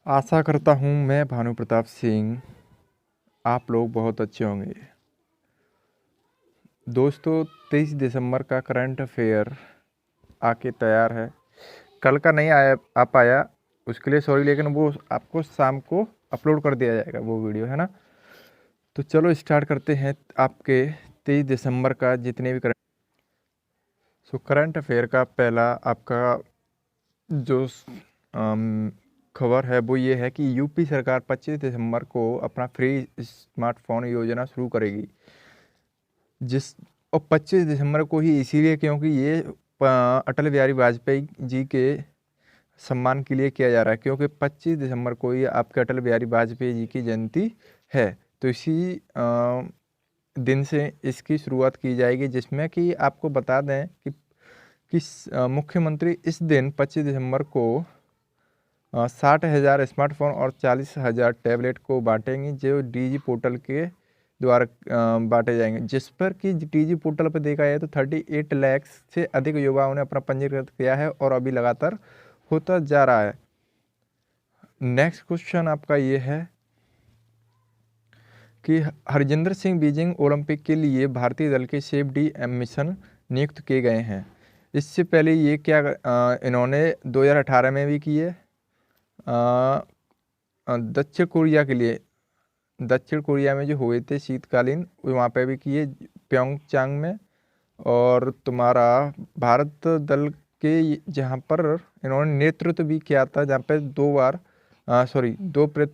आशा करता हूँ मैं भानु प्रताप सिंह आप लोग बहुत अच्छे होंगे। दोस्तों 23 दिसंबर का करंट अफेयर आके तैयार है। कल का नहीं आ पाया, उसके लिए सॉरी, लेकिन वो आपको शाम को अपलोड कर दिया जाएगा वो वीडियो, है ना। तो चलो स्टार्ट करते हैं आपके 23 दिसंबर का जितने भी करंट अफेयर का पहला आपका जो खबर है वो ये है कि यूपी सरकार 25 दिसंबर को अपना फ्री स्मार्टफोन योजना शुरू करेगी। जिस और 25 दिसंबर को ही इसीलिए क्योंकि ये अटल बिहारी वाजपेयी जी के सम्मान के लिए किया जा रहा है, क्योंकि 25 दिसंबर को ही आपके अटल बिहारी वाजपेयी जी की जयंती है। तो इसी दिन से इसकी शुरुआत की जाएगी, जिसमें कि आपको बता दें कि मुख्यमंत्री इस दिन 25 दिसंबर को 60,000 स्मार्टफोन और 40,000 टैबलेट को बांटेंगे, जो डीजी पोर्टल के द्वारा बांटे जाएंगे। जिस पर कि डीजी पोर्टल पर देखा जाए तो 38 लाख से अधिक युवाओं ने अपना पंजीकृत किया है और अभी लगातार होता जा रहा है। नेक्स्ट क्वेश्चन आपका ये है कि हरजिंदर सिंह बीजिंग ओलंपिक के लिए भारतीय दल के सेफ डी मिशन नियुक्त किए गए हैं। इससे पहले ये क्या इन्होंने 2018 में भी किए दक्षिण कोरिया के लिए। दक्षिण कोरिया में जो हुए थे शीतकालीन, वहाँ पे भी किए प्योंगचांग में। और तुम्हारा भारत दल के जहाँ पर इन्होंने नेतृत्व भी किया था, जहाँ पे दो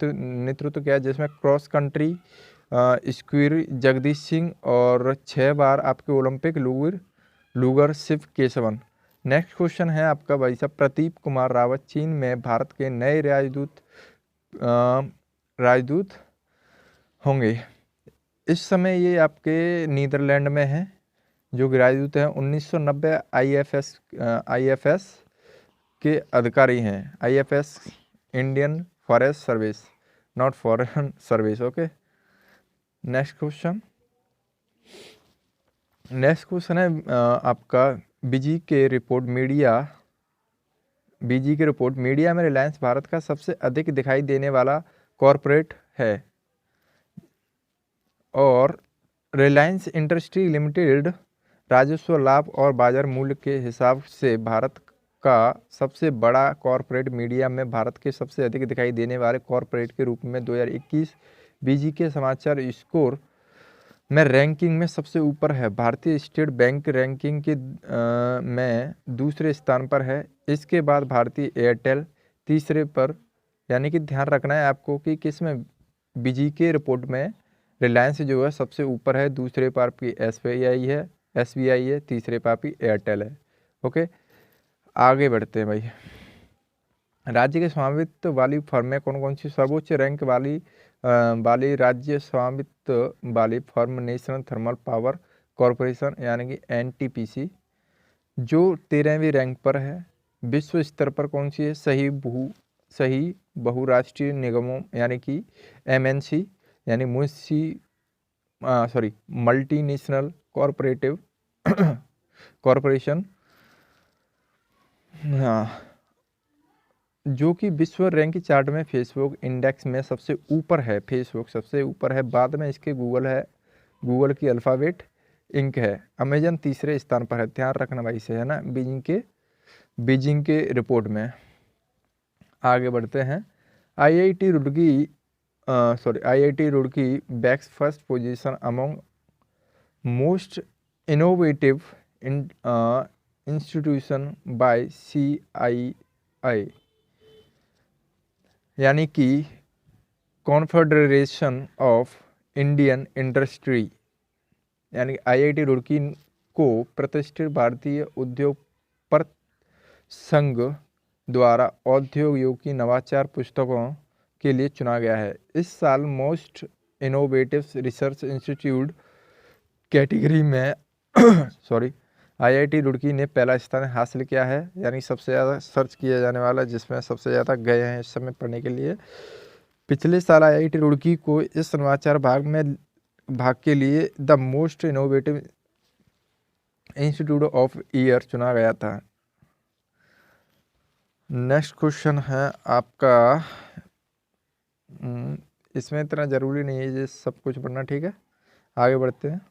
नेतृत्व किया, जिसमें cross country skier Jagdish Singh और 6 बार आपके Olympic luger Shiv Keshavan. Next question है आपका भाई साहब, प्रदीप कुमार रावत चीन में भारत के नए राजदूत होंगे। इस समय ये आपके नीदरलैंड में हैं, जो राजदूत हैं 1990 आईएफएस के अधिकारी हैं। IFS Indian forest service, not foreign service. Okay, next question है आपका बीजी के रिपोर्ट मीडिया में रिलायंस भारत का सबसे अधिक दिखाई देने वाला कॉरपोरेट है, और रिलायंस इंडस्ट्री लिमिटेड राजस्व लाभ और बाजार मूल्य के हिसाब से भारत का सबसे बड़ा कॉरपोरेट मीडिया में भारत के सबसे अधिक दिखाई देने वाले कॉरपोरेट के रूप में 2021 बीजी के समाचार स्कोर में रैंकिंग में सबसे ऊपर है। भारतीय स्टेट बैंक रैंकिंग के में दूसरे स्थान पर है। इसके बाद भारतीय एयरटेल तीसरे पर। यानी कि ध्यान रखना है आपको कि किसमें बीजी के रिपोर्ट में रिलायंस जो है सबसे ऊपर है, दूसरे पर आपकी एसबीआई है, तीसरे पर आपकी एयरटेल है। ओके, आगे बढ़ते हैं भाई। राज्य के स्वामित्व वाली फर्में कौन कौन सी? सर्वोच्च रैंक वाली राज्य स्वामित्व वाली firm national thermal power corporation यानी कि एनटीपीसी, जो 13वीं रैंक पर है। विश्व स्तर पर कौन सी है? सही बहुराष्ट्रीय निगमों यानी कि एमएनसी यानी मल्टीनेशनल कॉरपोरेशन, हाँ, जो कि विश्व रैंक चार्ट में फेसबुक इंडेक्स में सबसे ऊपर है। फेसबुक सबसे ऊपर है, बाद में इसके गूगल है, गूगल की अल्फ़ाबेट इंक है। अमेजन तीसरे स्थान पर है, ध्यान रखना भाई से, है ना, बीजिंग के रिपोर्ट में। आगे बढ़ते हैं। IIT Roorkee bags first position among most innovative institution by CII, यानी कि कॉन्फेडरेशन ऑफ इंडियन इंडस्ट्री, यानी आईआईटी रुड़की को प्रतिष्ठित भारतीय उद्योग संघ द्वारा औद्योगिक की नवाचार पुस्तकों के लिए चुना गया है। इस साल most innovative research institute category में आईआईटी रुड़की ने पहला स्थान हासिल किया है, यानी सबसे ज़्यादा सर्च किया जाने वाला, जिसमें सबसे ज़्यादा गए हैं इस समय पढ़ने के लिए। पिछले साल आईआईटी रुड़की को इस नवाचार भाग के लिए the most innovative institute of year चुना गया था। नेक्स्ट क्वेश्चन है आपका इसमें इतना ज़रूरी नहीं है ये सब कुछ पढ़ना, ठीक है। आगे बढ़ते हैं।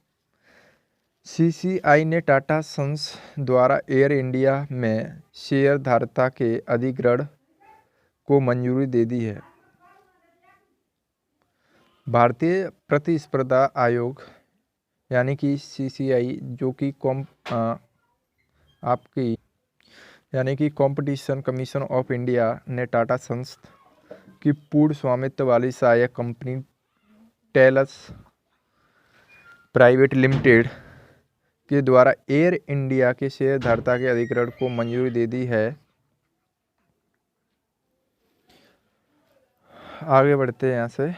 सीसीआई ने टाटा सन्स द्वारा एयर इंडिया में शेयरधारता के अधिग्रहण को मंजूरी दे दी है। भारतीय प्रतिस्पर्धा आयोग यानी कि सीसीआई जो कि आपकी यानी कि कंपटीशन कमीशन ऑफ इंडिया ने टाटा सन्स की पूर्ण स्वामित्व वाली सहायक कंपनी टेलस प्राइवेट लिमिटेड के द्वारा एयर इंडिया के शेयरधारता के अधिग्रहण को मंजूरी दे दी है। आगे बढ़ते हैं यहाँ से,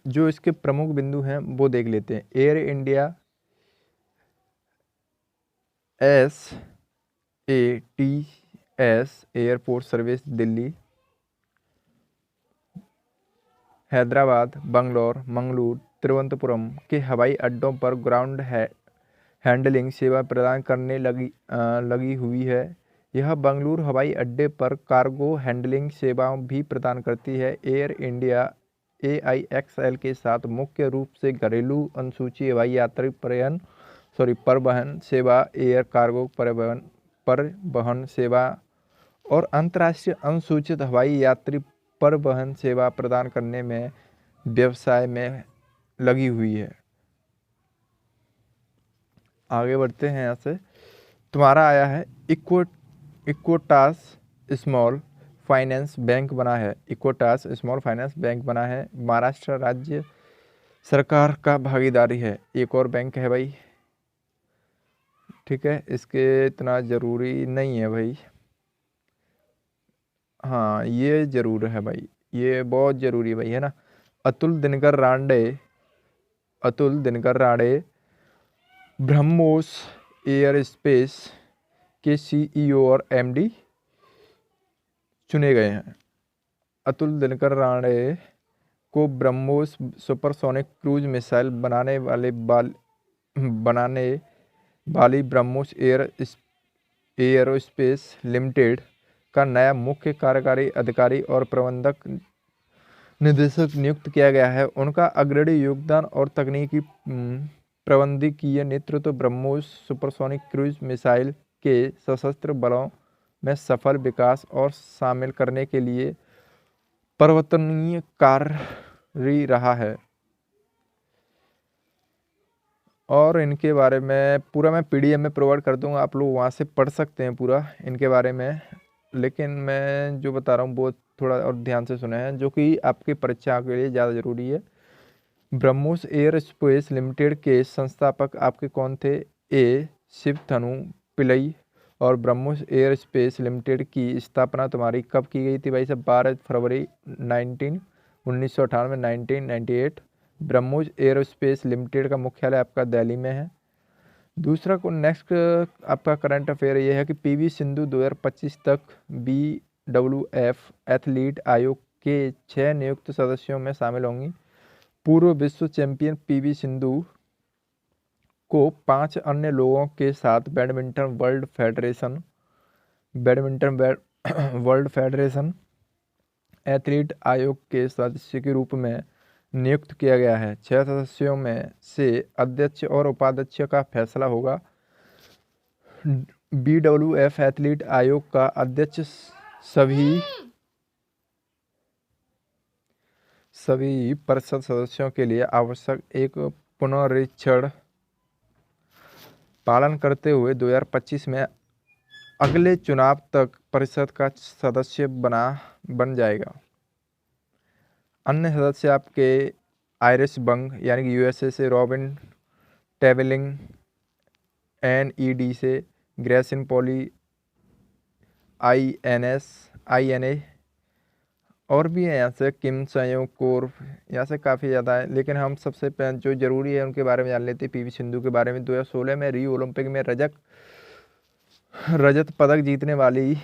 जो इसके प्रमुख बिंदु हैं वो देख लेते हैं। Air India SATS airport service Delhi, Hyderabad, Bangalore, Mangalore, Thiruvananthapuram के हवाई अड्डों पर ग्राउंड हैंडलिंग सेवा प्रदान करने लगी हुई है। यह बंगलुरु हवाई अड्डे पर कार्गो हैंडलिंग सेवाएं भी प्रदान करती है। एयर इंडिया AIXL के साथ मुख्य रूप से घरेलू अनुसूची हवाई यात्री परिवहन सेवा, एयर कार्गो परिवहन सेवा और अंतर्राष्ट्रीय अनुसूचित हवाई यात्री परिवहन सेवा प्रदान करने में व्यवसाय में लगी हुई है। आगे बढ़ते हैं यहाँ से। तुम्हारा आया है इक्विटास स्मॉल फाइनेंस बैंक बना है। इक्विटास स्मॉल फाइनेंस बैंक बना है, महाराष्ट्र राज्य सरकार का भागीदारी है। एक और बैंक है भाई, ठीक है, इसके इतना ज़रूरी नहीं है भाई। हाँ ये ज़रूर है भाई, ये बहुत ज़रूरी है भाई, है ना। अतुल दिनकर राणे ब्रह्मोस एयरस्पेस के CEO और MD चुने गए हैं। अतुल दिनकर राणे को ब्रह्मोस सुपरसोनिक क्रूज मिसाइल बनाने वाली ब्रह्मोस एयरोस्पेस लिमिटेड का नया मुख्य कार्यकारी अधिकारी और प्रबंधक निदेशक नियुक्त किया गया है। उनका अग्रणी योगदान और तकनीकी प्रबंधकीय नेतृत्व ब्रह्मोस सुपरसोनिक क्रूज मिसाइल के सशस्त्र बलों में सफल विकास और शामिल करने के लिए परिवर्तनीय कार्य रहा है। और इनके बारे में पूरा मैं PDF में प्रोवाइड कर दूंगा, आप लोग वहाँ से पढ़ सकते हैं पूरा इनके बारे में। लेकिन मैं जो बता रहा हूँ वो थोड़ा और ध्यान से सुना है, जो कि आपकी परीक्षा के लिए ज़्यादा ज़रूरी है। ब्रह्मोस एयरस्पेस लिमिटेड के संस्थापक आपके कौन थे? शिवथनु पिल्लई। और ब्रह्मोस एयरस्पेस लिमिटेड की स्थापना तुम्हारी कब की गई थी भाई साहब? 12 फरवरी 1998 1998। ब्रह्मोस एयरस्पेस लिमिटेड का मुख्यालय आपका दिल्ली में है। दूसरा को नेक्स्ट आपका करंट अफेयर ये है कि PV सिंधु 2025 तक BWF एथलीट आयोग के 6 नियुक्त सदस्यों में शामिल होंगी। पूर्व विश्व चैंपियन PV सिंधु को 5 अन्य लोगों के साथ बैडमिंटन वर्ल्ड फेडरेशन एथलीट आयोग के सदस्य के रूप में नियुक्त किया गया है। 6 सदस्यों में से अध्यक्ष और उपाध्यक्ष का फैसला होगा। BWF एथलीट आयोग का अध्यक्ष सभी परिषद सदस्यों के लिए आवश्यक एक पुनरीक्षण पालन करते हुए 2025 में अगले चुनाव तक परिषद का सदस्य बन जाएगा। अन्य सदस्य आपके आयरिश बंग यानी कि USA से रॉबिन टेबलिंग, NED से ग्रेसिन पॉली, INA और भी है यहाँ से किम संयोग कोर, यहाँ से काफ़ी ज़्यादा है। लेकिन हम सबसे जो ज़रूरी है उनके बारे में जान लेते हैं। PV सिंधु के बारे में 2016 में रियो ओलंपिक में रजत पदक जीतने वाली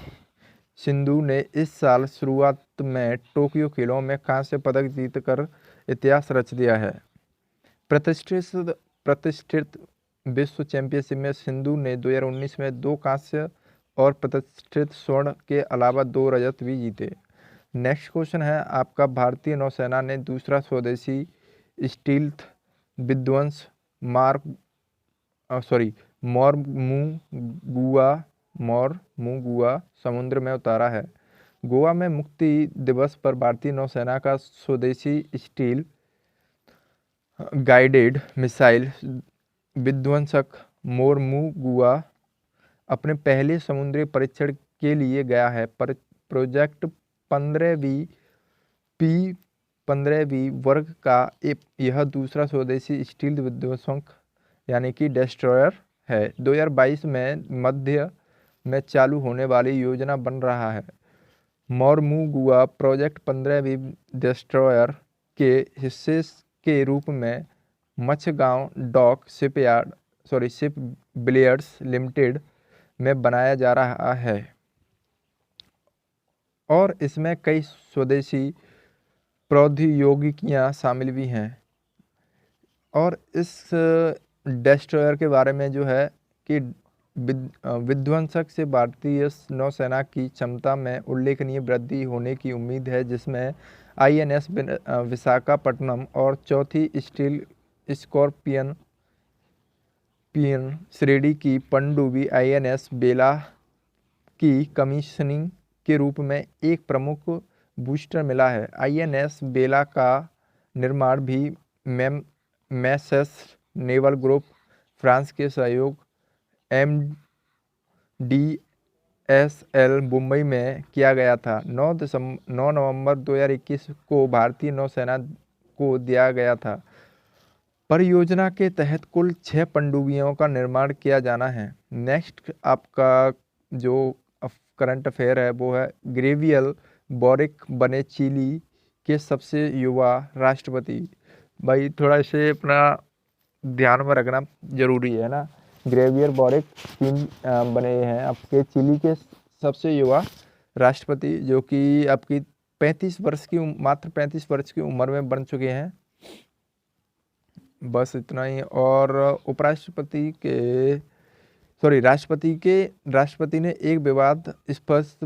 सिंधु ने इस साल शुरुआत में टोक्यो खेलों में कांस्य पदक जीतकर इतिहास रच दिया है। प्रतिष्ठित विश्व चैंपियनशिप में सिंधु ने 2019 में 2 कांस्य और प्रतिष्ठित स्वर्ण के अलावा 2 रजत भी जीते। नेक्स्ट क्वेश्चन है आपका, भारतीय नौसेना ने दूसरा स्वदेशी स्टील्थ विध्वंस मोरमुगुआ समुद्र में उतारा है। गोवा में मुक्ति दिवस पर भारतीय नौसेना का स्वदेशी स्टील गाइडेड मिसाइल विध्वंसक मोरमुगुआ अपने पहले समुद्री परीक्षण के लिए गया है। प्रोजेक्ट 15वीं वर्ग का यह दूसरा स्वदेशी स्टील विध्वंसक यानी कि डिस्ट्रॉयर है। 2022 में मध्य में चालू होने वाली योजना बन रहा है। मोरमुगुआ प्रोजेक्ट 15वीं डिस्ट्रॉयर के हिस्से के रूप में मच्छगांव डॉक शिप बिल्डर्स लिमिटेड में बनाया जा रहा है और इसमें कई स्वदेशी प्रौद्योगिकियां शामिल भी हैं। और इस डिस्ट्रॉयर के बारे में जो है कि विध्वंसक से भारतीय नौसेना की क्षमता में उल्लेखनीय वृद्धि होने की उम्मीद है, जिसमें INS विशाखापट्टनम और चौथी स्टील स्कॉर्पियन श्रेणी की पनडुब्बी INS बेला की कमीशनिंग के रूप में एक प्रमुख बूस्टर मिला है। INS बेला का निर्माण भी मैसेस नेवल ग्रुप फ्रांस के सहयोग MDSL मुंबई में किया गया था। 9 नवंबर 2021 को भारतीय नौसेना को दिया गया था। परियोजना के तहत कुल 6 पनडुब्बियों का निर्माण किया जाना है। नेक्स्ट आपका जो करंट अफेयर है वो है, गैब्रियल बोरिक बने चिली के सबसे युवा राष्ट्रपति। भाई थोड़ा इसे अपना ध्यान में रखना जरूरी है ना। गैब्रियल बोरिक बने हैं आपके चिली के सबसे युवा राष्ट्रपति, जो कि आपकी मात्र 35 वर्ष की उम्र में बन चुके हैं। बस इतना ही। और राष्ट्रपति ने एक विवाद स्पष्ट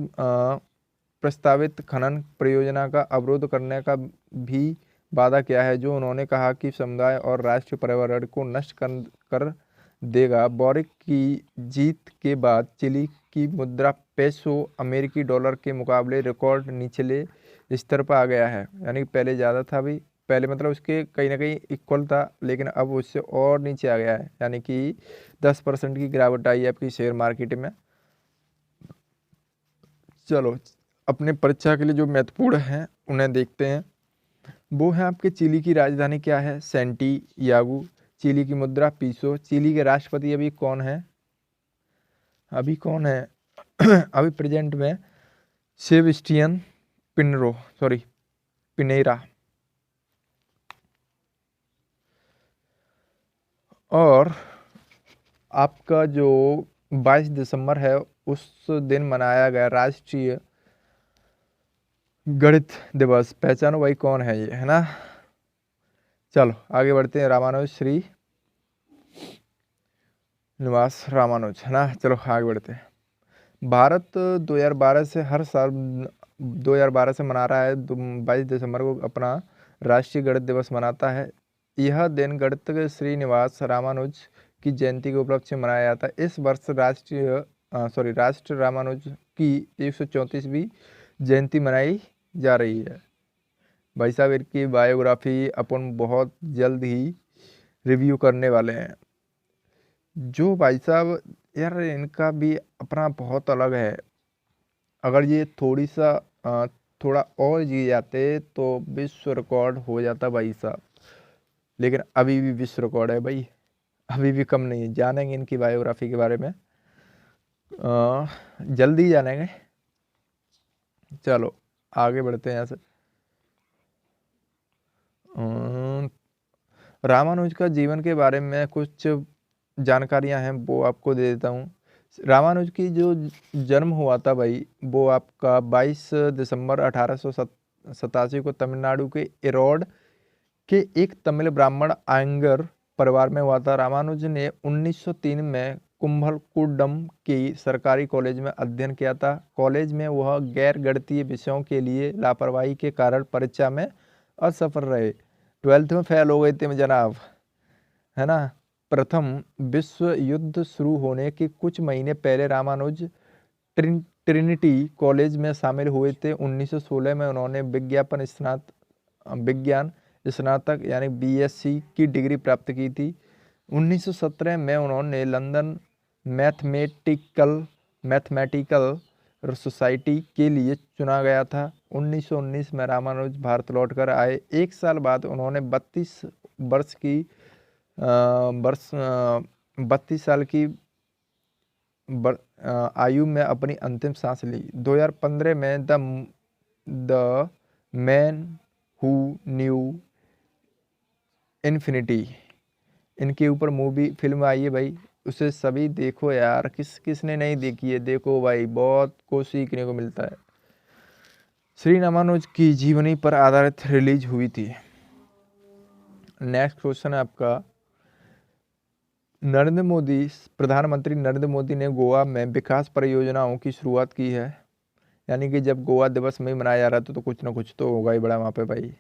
प्रस्तावित खनन परियोजना का अवरोध करने का भी वादा किया है, जो उन्होंने कहा कि समुदाय और राष्ट्रीय पर्यावरण को नष्ट कर देगा। बोरिक की जीत के बाद चिली की मुद्रा पेसो अमेरिकी डॉलर के मुकाबले रिकॉर्ड निचले स्तर पर आ गया है। यानी पहले ज़्यादा था, भी पहले मतलब उसके कहीं ना कहीं इक्वल था, लेकिन अब उससे और नीचे आ गया है। यानी कि 10% की गिरावट आई है आपकी शेयर मार्केट में। चलो अपने परीक्षा के लिए जो महत्वपूर्ण हैं उन्हें देखते हैं। वो है आपके चिली की राजधानी क्या है, सैंटियागो। चिली की मुद्रा पीसो। चिली के राष्ट्रपति अभी कौन है अभी प्रेजेंट में सेबेस्टियन पिनेरा। और आपका जो 22 दिसंबर है उस दिन मनाया गया राष्ट्रीय गणित दिवस। पहचानो भाई कौन है ये, है ना। चलो आगे बढ़ते हैं। रामानुज श्रीनिवास रामानुज, है ना। चलो आगे बढ़ते हैं। भारत 2012 से हर साल 2012 से मना रहा है 22 दिसंबर को अपना राष्ट्रीय गणित दिवस मनाता है। यह दिन गणितज्ञ श्रीनिवास रामानुज की जयंती के उपलक्ष्य में मनाया जाता है। इस वर्ष राष्ट्र रामानुज की 134वीं जयंती मनाई जा रही है। भाई साहब इनकी बायोग्राफी अपन बहुत जल्द ही रिव्यू करने वाले हैं। जो भाई साहब यार इनका भी अपना बहुत अलग है। अगर ये थोड़ा और जी जाते तो विश्व रिकॉर्ड हो जाता भाई साहब, लेकिन अभी भी विश्व रिकॉर्ड है भाई, अभी भी कम नहीं है। जानेंगे इनकी बायोग्राफी के बारे में, जल्दी जानेंगे। चलो आगे बढ़ते हैं यहाँ से। रामानुज का जीवन के बारे में कुछ जानकारियां हैं वो आपको दे देता हूँ। रामानुज की जो जन्म हुआ था भाई वो आपका 22 दिसंबर 1887 को तमिलनाडु के इरोड के एक तमिल ब्राह्मण आयंगर परिवार में हुआ था। रामानुज ने 1903 में कुंभलकुंडम की सरकारी कॉलेज में अध्ययन किया था। कॉलेज में वह गैर गणितीय विषयों के लिए लापरवाही के कारण परीक्षा में असफल रहे। 12th में फेल हो गए थे जनाब, है ना। प्रथम विश्व युद्ध शुरू होने के कुछ महीने पहले रामानुज ट्रिनिटी कॉलेज में शामिल हुए थे। 1916 में उन्होंने विज्ञान स्नातक यानी बीएससी की डिग्री प्राप्त की थी। 1917 में उन्होंने लंदन मैथमेटिकल सोसाइटी के लिए चुना गया था। 1919 में रामानुज भारत लौटकर आए। एक साल बाद उन्होंने 32 साल की आयु में अपनी अंतिम सांस ली। 2015 में the man who knew infinity इनके ऊपर मूवी फिल्म आई है भाई, उसे सभी देखो यार। किसने नहीं देखी है, देखो भाई, बहुत कुछ सीखने को मिलता है। श्री रामानुज की जीवनी पर आधारित रिलीज हुई थी। नेक्स्ट क्वेश्चन है आपका, प्रधानमंत्री नरेंद्र मोदी ने गोवा में विकास परियोजनाओं की शुरुआत की है। यानी कि जब गोवा दिवस में मनाया जा रहा था तो कुछ ना कुछ तो होगा ही बड़ा वहाँ पे भाई।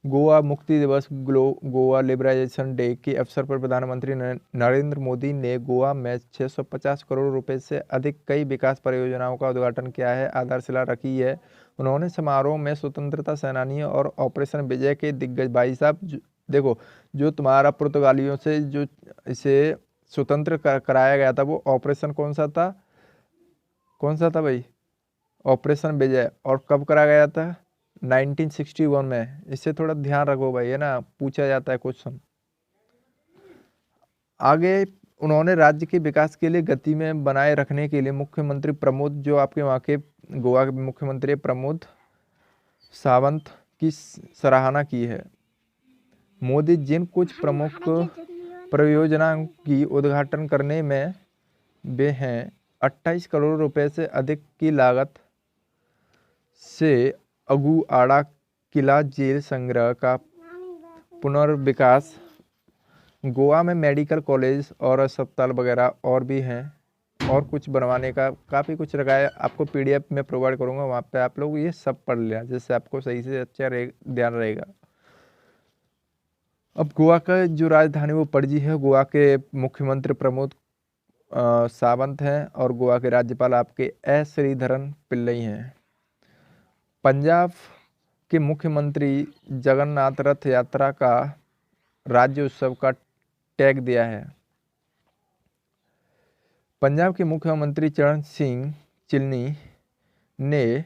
गोवा मुक्ति दिवस गोवा लिबराइजेशन डे के अवसर पर प्रधानमंत्री नरेंद्र मोदी ने गोवा में 650 करोड़ रुपए से अधिक कई विकास परियोजनाओं का उद्घाटन किया है, आधारशिला रखी है। उन्होंने समारोह में स्वतंत्रता सेनानियों और ऑपरेशन विजय के दिग्गज, भाई साहब देखो, जो तुम्हारा पुर्तगालियों से जो इसे स्वतंत्र कराया गया था वो ऑपरेशन कौन सा था भाई? ऑपरेशन विजय। और कब करा गया था? 1961 में। इससे थोड़ा ध्यान रखो भाई, है ना, पूछा जाता है क्वेश्चन। आगे उन्होंने राज्य के विकास के लिए गति में बनाए रखने के लिए मुख्यमंत्री प्रमोद, जो आपके वहाँ के गोवा के मुख्यमंत्री प्रमोद सावंत की सराहना की है। मोदी जिन कुछ प्रमुख परियोजनाओं की उद्घाटन करने में वे हैं, 28 करोड़ रुपए से अधिक की लागत से अगुआड़ा किला जेल संग्रह का पुनर्विकास, गोवा में मेडिकल कॉलेज और अस्पताल वगैरह और भी हैं, और कुछ बनवाने का काफ़ी कुछ रखा है। आपको पीडीएफ में प्रोवाइड करूँगा, वहाँ पे आप लोग ये सब पढ़ लेना, जिससे आपको सही से अच्छा ध्यान रहेगा। अब गोवा का जो राजधानी वो पणजी है। गोवा के मुख्यमंत्री प्रमोद सावंत हैं और गोवा के राज्यपाल आपके एस श्रीधरन पिल्लई हैं। पंजाब के मुख्यमंत्री जगन्नाथ रथ यात्रा का राज्य उत्सव का टैग दिया है। पंजाब के मुख्यमंत्री चरण सिंह चिन्नी ने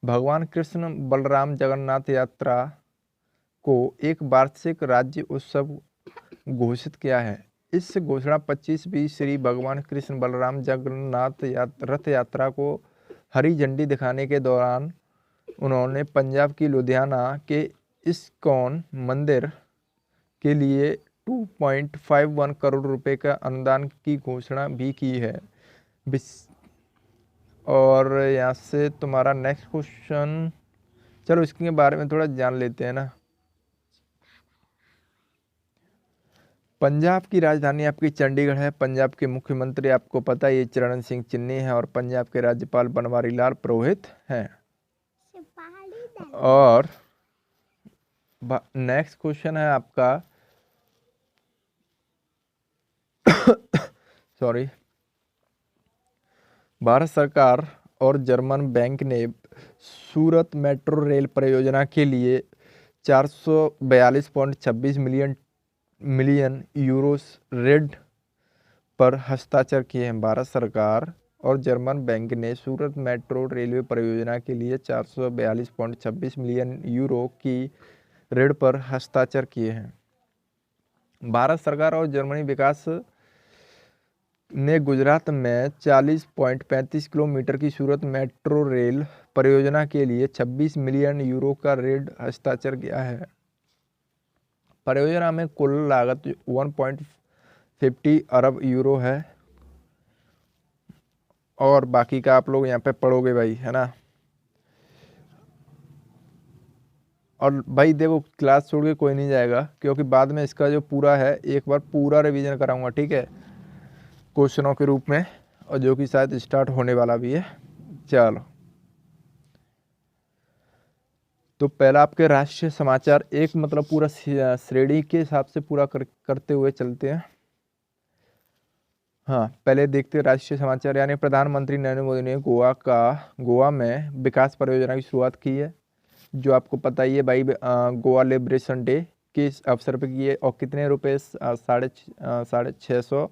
भगवान कृष्ण बलराम जगन्नाथ यात्रा को एक वार्षिक राज्य उत्सव घोषित किया है। इस घोषणा 25वीं श्री भगवान कृष्ण बलराम जगन्नाथ रथ यात्रा को हरी झंडी दिखाने के दौरान उन्होंने पंजाब की लुधियाना के इस्कॉन मंदिर के लिए 2.51 करोड़ रुपए का अनुदान की घोषणा भी की है। और यहाँ से तुम्हारा नेक्स्ट क्वेश्चन, चलो इसके बारे में थोड़ा जान लेते हैं ना। पंजाब की राजधानी आपकी चंडीगढ़ है। पंजाब के मुख्यमंत्री आपको पता है ये चरण सिंह चिन्नी है, और पंजाब के राज्यपाल बनवारी लाल पुरोहित हैं। और नेक्स्ट क्वेश्चन है आपका सॉरी, भारत सरकार और जर्मन बैंक ने सूरत मेट्रो रेल परियोजना के लिए 442.26 मिलियन यूरो ऋण पर हस्ताक्षर किए हैं। भारत सरकार और जर्मन बैंक ने सूरत मेट्रो रेलवे परियोजना के लिए 442.26 मिलियन यूरो की ऋण पर हस्ताक्षर किए हैं। भारत सरकार और जर्मनी विकास ने गुजरात में 40.35 किलोमीटर की सूरत मेट्रो रेल परियोजना के लिए 26 मिलियन यूरो का ऋण हस्ताक्षर किया है। परियोजना में कुल लागत 1.50 अरब यूरो है, और बाकी का आप लोग यहाँ पे पढ़ोगे भाई, है ना। और भाई देखो, क्लास छोड़ के कोई नहीं जाएगा, क्योंकि बाद में इसका जो पूरा है एक बार पूरा रिवीजन कराऊंगा, ठीक है। क्वेश्चनों के रूप में, और जो कि शायद स्टार्ट होने वाला भी है। चलो, तो पहला आपके राष्ट्रीय समाचार, एक मतलब पूरा श्रेणी के हिसाब से पूरा करते हुए चलते हैं। हाँ, पहले देखते हैं राष्ट्रीय समाचार। यानी प्रधानमंत्री नरेंद्र मोदी ने गोवा में विकास परियोजना की शुरुआत की है, जो आपको पता ही है भाई। गोवा लिबरेशन डे के अवसर पर की है, और कितने रुपए, 650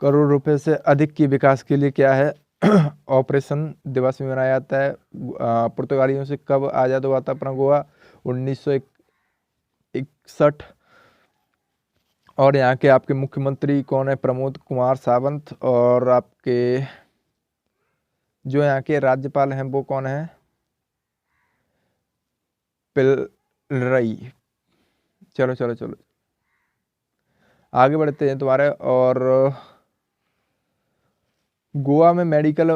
करोड़ रुपए से अधिक की विकास के लिए क्या है ऑपरेशन दिवस भी मनाया जाता है। पुर्तगालियों से कब आज़ाद हुआ था अपना गोवा? 1961। और यहाँ के आपके मुख्यमंत्री कौन है? प्रमोद कुमार सावंत। और आपके जो यहाँ के राज्यपाल हैं वो कौन है? पिलरई। चलो चलो चलो, आगे बढ़ते हैं तुम्हारे। और गोवा में मेडिकल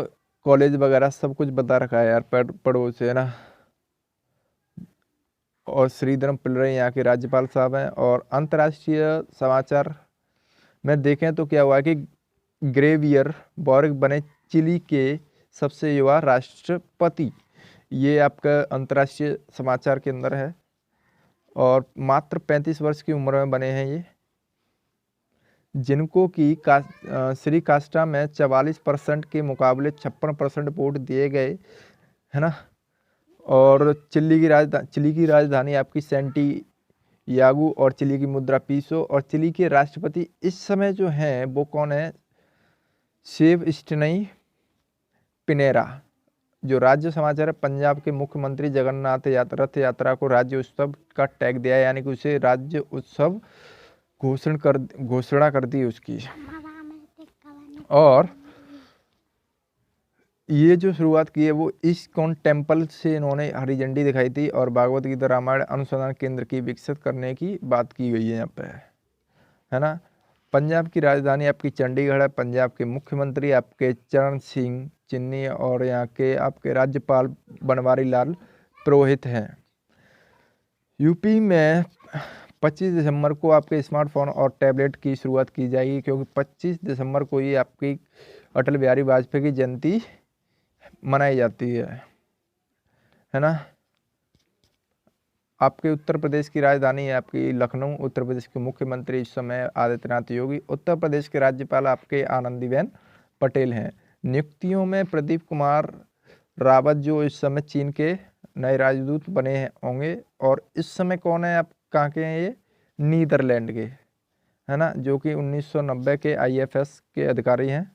कॉलेज वगैरह सब कुछ बता रखा है यार, पढ़ो से, है ना। और श्रीधरम पिल्लई यहाँ के राज्यपाल साहब हैं। और अंतर्राष्ट्रीय समाचार में देखें तो क्या हुआ है कि ग्रेवियर बॉर्ग बने चिली के सबसे युवा राष्ट्रपति। ये आपका अंतर्राष्ट्रीय समाचार के अंदर है। और मात्र 35 वर्ष की उम्र में बने हैं ये, जिनको कि श्री कास्टा में 44% के मुकाबले 56% वोट दिए गए, है ना। और चिली की राजधानी आपकी सैंटियागो, और चिली की मुद्रा पीसो। और चिली के राष्ट्रपति इस समय जो हैं वो कौन है? Sebastian Piñera. जो राज्य समाचार है, पंजाब के मुख्यमंत्री जगन्नाथ रथ यात्रा को राज्य उत्सव का टैग दिया है, यानी कि उसे राज्य उत्सव घोषणा कर दी उसकी। और ये जो शुरुआत की है वो इस्कॉन टेम्पल से इन्होंने हरी झंडी दिखाई थी, और भागवत गीता रामायण अनुसंधान केंद्र की विकसित करने की बात की गई है यहाँ पे, है ना। पंजाब की राजधानी आपकी चंडीगढ़ है। पंजाब के मुख्यमंत्री आपके चरण सिंह चिन्नी, और यहाँ के आपके राज्यपाल बनवारी लाल पुरोहित हैं। यूपी में 25 दिसंबर को आपके स्मार्टफोन और टैबलेट की शुरुआत की जाएगी, क्योंकि 25 दिसंबर को ही आपकी अटल बिहारी वाजपेयी की जयंती मनाई जाती है ना। आपके उत्तर प्रदेश की राजधानी है आपकी लखनऊ। उत्तर प्रदेश के मुख्यमंत्री इस समय आदित्यनाथ योगी। उत्तर प्रदेश के राज्यपाल आपके आनंदीबेन पटेल हैं। नियुक्तियों में प्रदीप कुमार रावत जो इस समय चीन के नए राजदूत बने होंगे। और इस समय कौन है, आप कहाँ के हैं? ये नीदरलैंड के, है ना, जो कि 1990 के IFS के अधिकारी हैं।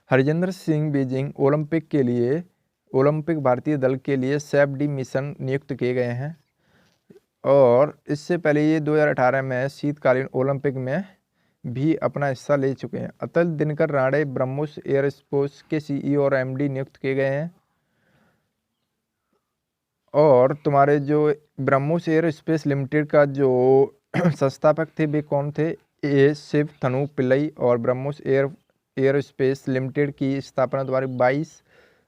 हरजिंदर सिंह बीजिंग ओलंपिक भारतीय दल के लिए सेफ डी मिशन नियुक्त किए गए हैं। और इससे पहले ये 2018 में शीतकालीन ओलंपिक में भी अपना हिस्सा ले चुके हैं। अतुल दिनकर राणे ब्रह्मोस एयरस्पेस के CEO और MD नियुक्त किए गए हैं। और तुम्हारे जो ब्रह्मोस एयरस्पेस लिमिटेड का जो संस्थापक थे वे कौन थे? ए शिव थनु पिल्लई। और ब्रह्मोस एयरस्पेस लिमिटेड की स्थापना तुम्हारी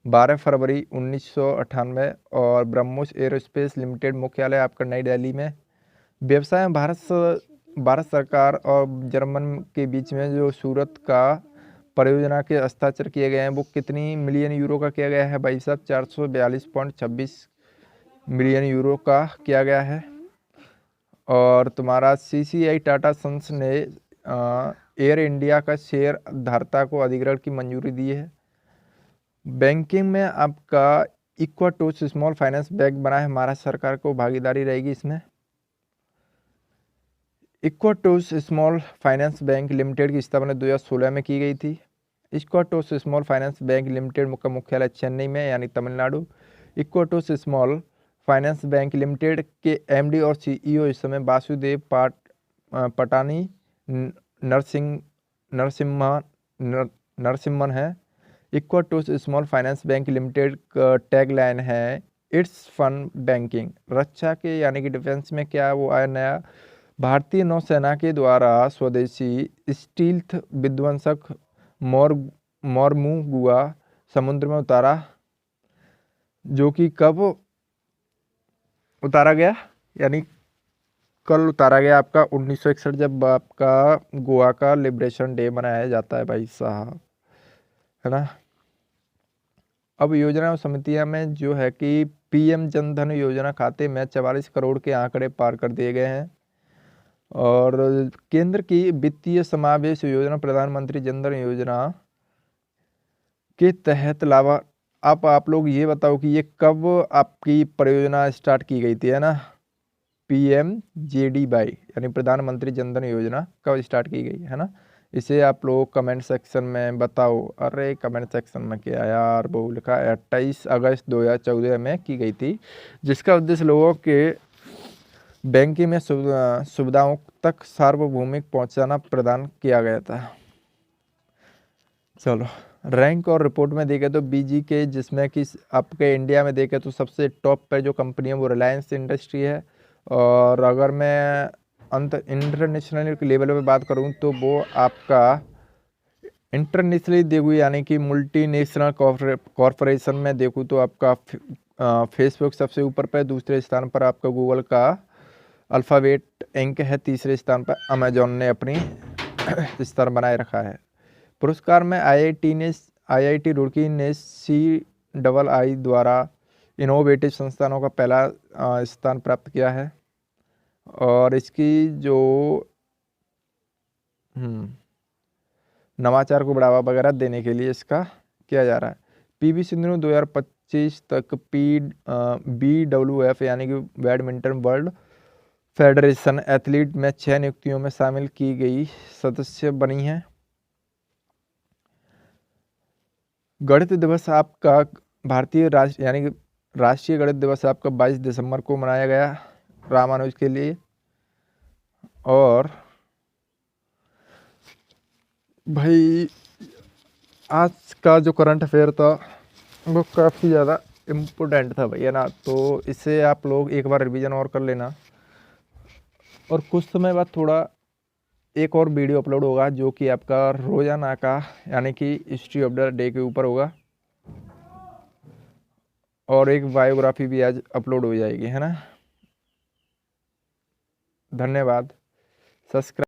12 फरवरी 1998। और ब्रह्मोस एयरस्पेस लिमिटेड मुख्यालय आपका नई दिल्ली में। व्यवसाय में भारत सरकार और जर्मन के बीच में जो सूरत का परियोजना के हस्ताक्षर किए गए हैं वो कितनी मिलियन यूरो का किया गया है भाई साहब? 442.26 मिलियन यूरो का किया गया है। और तुम्हारा CCI टाटा सन्स ने एयर इंडिया का शेयर धारता को अधिग्रहण की मंजूरी दी है। बैंकिंग में आपका इक्वाटोस स्मॉल फाइनेंस बैंक बना है, महाराष्ट्र सरकार को भागीदारी रहेगी इसमें। Equitas small finance bank limited की स्थापना 2016 में की गई थी। Equitas small finance bank limited का मुख्यालय चेन्नई में, यानी Tamil Nadu. Equitas small finance bank limited के MD और CEO इस समय वासुदेव पटानी नरसिम्हन है। इक्वाटोस स्मॉल फाइनेंस बैंक लिमिटेड का टैगलाइन है इट्स फन बैंकिंग। रक्षा के यानी कि डिफेंस में क्या वो आया नया? भारतीय नौसेना के द्वारा स्वदेशी स्टील्थ विध्वंसक मोरमुगुआ समुद्र में उतारा, जो कि कब उतारा गया? यानी कल उतारा गया आपका 1961, जब आपका गोवा का लिबरेशन डे मनाया जाता है भाई साहब, है ना। अब योजना और समितियां में जो है कि पीएम जन धन योजना खाते में 44 करोड़ के आंकड़े पार कर दिए गए हैं। और केंद्र की वित्तीय समावेश योजना प्रधानमंत्री जन धन योजना के तहत लाभा, अब आप लोग ये बताओ कि ये कब आपकी परियोजना स्टार्ट की गई थी, है ना। PMJDY यानी प्रधानमंत्री जन धन योजना कब स्टार्ट की गई, है ना। इसे आप लोग कमेंट सेक्शन में बताओ। अरे कमेंट सेक्शन में क्या यार, वो लिखा है 28 अगस्त 2014 में की गई थी, जिसका उद्देश्य लोगों के बैंकिंग में सुविधाओं तक सार्वभौमिक पहुंचाना प्रदान किया गया था। चलो, रैंक और रिपोर्ट में देखें तो बीजी के, जिसमें कि आपके इंडिया में देखें तो सबसे टॉप पे जो कंपनी है वो रिलायंस इंडस्ट्री है। और अगर मैं इंटरनेशनल लेवल पे बात करूँ तो वो आपका इंटरनेशनली देखूँ यानी कि मल्टीनेशनल कॉरपोरेशन में देखूँ तो आपका फेसबुक सबसे ऊपर पे, दूसरे स्थान पर आपका गूगल का अल्फ़ाबेट इंक है, तीसरे स्थान पर अमेजॉन ने अपनी स्तर बनाए रखा है। पुरस्कार में आईआईटी रुड़की ने CII द्वारा इनोवेटिव संस्थानों का पहला स्थान प्राप्त किया है। और इसकी जो नवाचार को बढ़ावा वगैरह देने के लिए इसका किया जा रहा है। PV सिंधु ने 2025 तक BWF यानी कि बैडमिंटन वर्ल्ड फेडरेशन एथलीट में 6 नियुक्तियों में शामिल की गई सदस्य बनी है। गणित दिवस आपका भारतीय राष्ट्र यानी कि राष्ट्रीय गणित दिवस आपका 22 दिसंबर को मनाया गया रामानुज के लिए। और भाई आज का जो करंट अफेयर था वो काफ़ी ज़्यादा इम्पोर्टेंट था भैया ना, तो इसे आप लोग एक बार रिवीजन और कर लेना। और कुछ समय बाद थोड़ा एक और वीडियो अपलोड होगा जो कि आपका रोजाना का यानी कि हिस्ट्री ऑफ द डे के ऊपर होगा। और एक बायोग्राफी भी आज अपलोड हो जाएगी, है ना। धन्यवाद। सब्सक्राइब